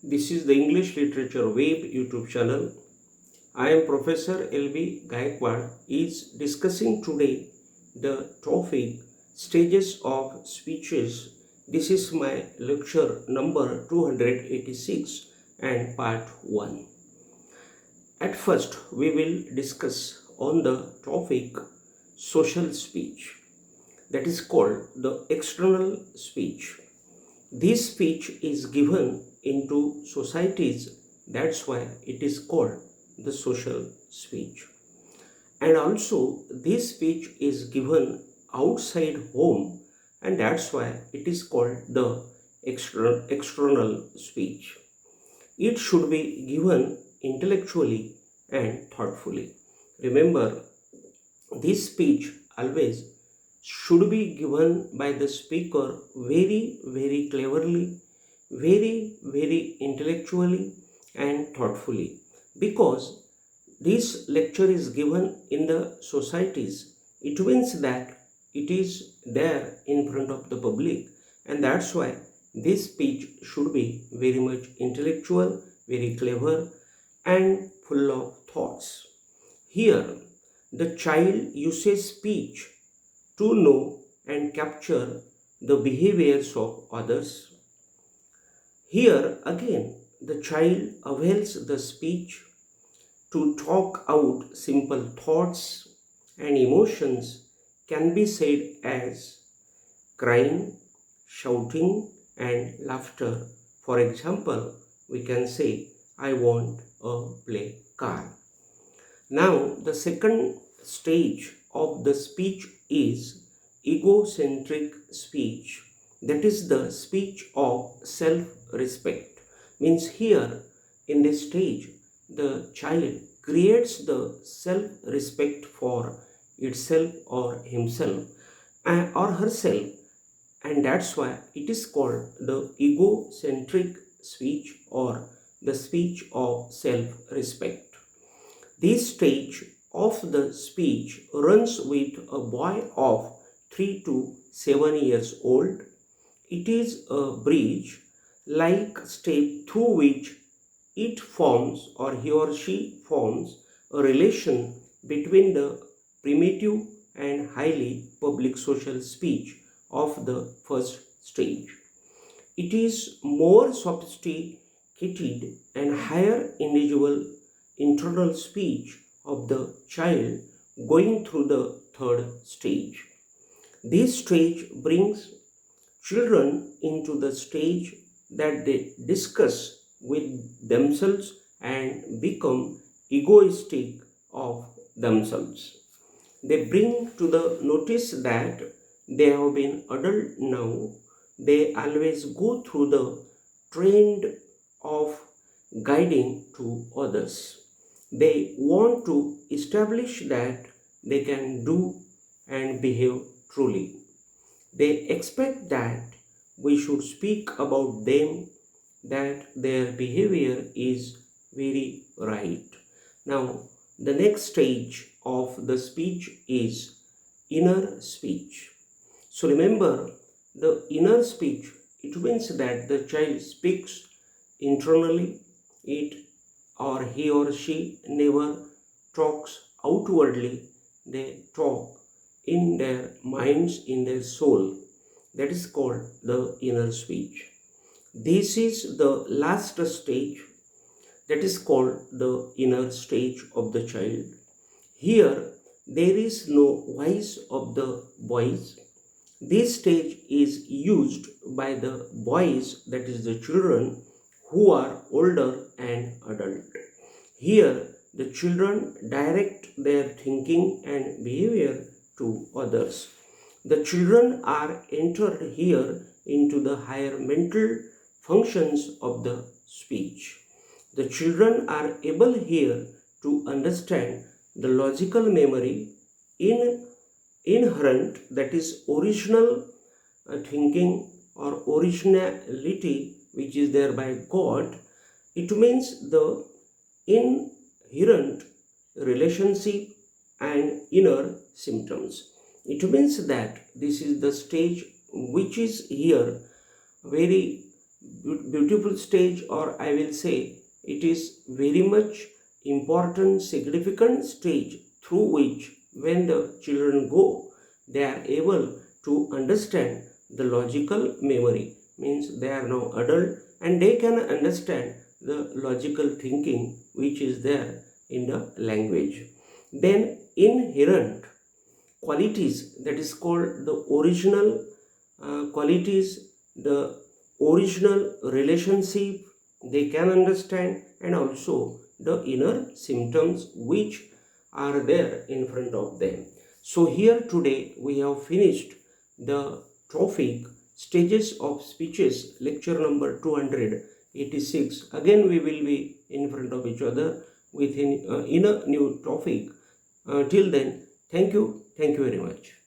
This is the English Literature Web YouTube channel. I am Professor L.B.Gayakawad is discussing today the topic stages of speeches. This is my lecture number 286 and part 1. At first, we will discuss on the topic social speech, that is called the external speech. This speech is given into societies, that's why it is called the social speech. And also this speech is given outside home, and that's why it is called the external speech. It should be given intellectually and thoughtfully. Remember, this speech always should be given by the speaker very cleverly, very intellectually and thoughtfully, because this lecture is given in the societies. It means that it is there in front of the public, and that's why this speech should be very much intellectual, very clever and full of thoughts. Here the child uses speech to know and capture the behaviors of others. Here again, the child avails the speech to talk out simple thoughts and emotions can be said as crying, shouting and laughter. For example, we can say, I want a play car. Now, the second stage of the speech is egocentric speech, that is the speech of self-respect. Means here in this stage the child creates the self-respect for itself or himself or herself, and that's why it is called the egocentric speech or the speech of self-respect. This stage of the speech runs with a boy of 3 to 7 years old. It is a bridge like step through which it forms, or he or she forms, a relation between the primitive and highly public social speech of the first stage. It is more sophisticated and higher individual internal speech of the child going through the third stage. This stage brings children into the stage that they discuss with themselves and become egoistic of themselves. They bring to the notice that they have been adult now. They always go through the trend of guiding to others. They want to establish that they can do and behave truly. They expect that we should speak about them, that their behavior is very right. Now, the next stage of the speech is inner speech. So remember, the inner speech, it means that the child speaks internally. It or he or she never talks outwardly. They talk in their minds, in their soul. That is called the inner speech. This is the last stage, that is called the inner stage of the child. Here there is no voice of the boys. This stage is used by the boys, that is the children who are older and adult. Here the children direct their thinking and behavior to others. The children are entered here into the higher mental functions of the speech. The children are able here to understand the logical memory inherent, that is original thinking or originality which is there by God. It means the inherent relationship and inner symptoms. It means that this is the stage which is here very beautiful stage, or I will say it is very much important, significant stage through which when the children go, they are able to understand the logical memory. Means they are now adult and they can understand the logical thinking which is there in the language. Then inherent qualities, that is called the original qualities, the original relationship they can understand, and also the inner symptoms which are there in front of them. So here today we have finished the topic stages of speeches, lecture number 286. Again we will be in front of each other in a new topic. Till then, thank you very much.